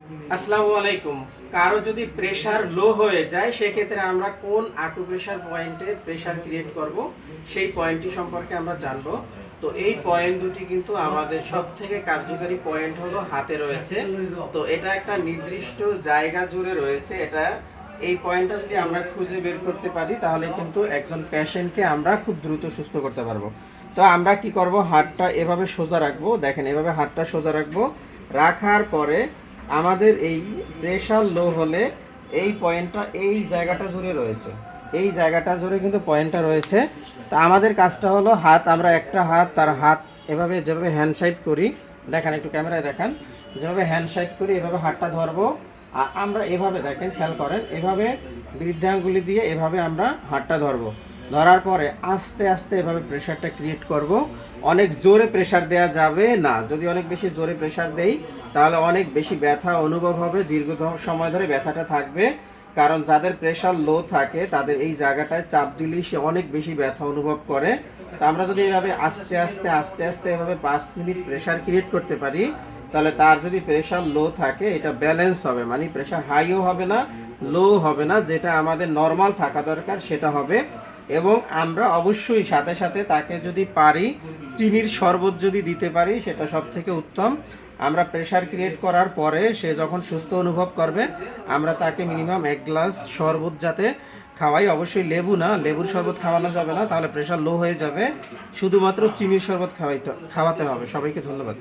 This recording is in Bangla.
আসসালামু আলাইকুম। কারো যদি প্রেসার লো হয়ে যায় সেক্ষেত্রে আমরা কোন আকুপ্রেশার পয়েন্টে প্রেসার ক্রিয়েট করব সেই পয়েন্টটি সম্পর্কে আমরা জানবো। তো এই পয়েন্ট দুটি কিন্তু আমাদের সব থেকে কার্যকারী পয়েন্ট হলো হাতে রয়েছে। তো এটা একটা নির্দিষ্ট জায়গা জুড়ে রয়েছে। এটা এই পয়েন্টটা যদি আমরা খুঁজে বের করতে পারি তাহলে কিন্তু একজন পেশেন্টকে আমরা খুব দ্রুত সুস্থ করতে পারবো। তো আমরা কি করব, হাতটা এভাবে সোজা রাখবো। দেখেন, এভাবে হাতটা সোজা রাখবো। রাখার পরে আমাদের এই প্রেশার লো হলে এই পয়েন্টটা এই জায়গাটা জুড়ে রয়েছে, এই জায়গাটা জুড়ে কিন্তু পয়েন্টটা রয়েছে। তো আমাদের কাজটা হলো হাত, আমরা একটা হাত তার হাত এভাবে যেভাবে হ্যান্ডসাইড করি, দেখেন একটু ক্যামেরায় দেখান, যেভাবে হ্যান্ডসাইড করি এভাবে হাতটা ধরবো। আর আমরা এভাবে দেখেন, খেয়াল করেন, এভাবে বৃদ্ধাঙ্গুলি দিয়ে এভাবে আমরা হাতটা ধরবো। ধরার পরে আস্তে আস্তে এভাবে প্রেশারটা ক্রিয়েট করব। অনেক জোরে প্রেশার দেওয়া যাবে না। যদি অনেক বেশি জোরে প্রেশার দেই তাহলে অনেক বেশি ব্যথা অনুভব হবে, দীর্ঘ সময় ধরে ব্যথাটা থাকবে। কারণ যাদের প্রেশার লো থাকে তাদের এই জায়গাটায় চাপ দিলেই সে অনেক বেশি ব্যথা অনুভব করে। তো আমরা যদি এভাবে আস্তে আস্তে আস্তে আস্তে এভাবে 5 মিনিট প্রেশার ক্রিয়েট করতে পারি তাহলে তার যদি প্রেশার লো থাকে এটা ব্যালেন্স হবে, মানে প্রেশার হাইও হবে না, লো হবে না, যেটা আমাদের নর্মাল থাকা দরকার সেটা হবে। এবং আমরা অবশ্যই সাথে সাথে তাকে যদি পারি চিনির শরবত যদি দিতে পারি সেটা সব থেকে উত্তম। আমরা প্রেশার ক্রিয়েট করার পরে সে যখন সুস্থ অনুভব করবে আমরা তাকে মিনিমাম 1 গ্লাস শরবত যাতে খাওয়াই, অবশ্যই লেবু না, লেবুর শরবত খাওয়ানো যাবে না, তাহলে প্রেশার লো হয়ে যাবে। শুধুমাত্র চিনির শরবত খাওয়াতে হবে। সবাইকে ধন্যবাদ।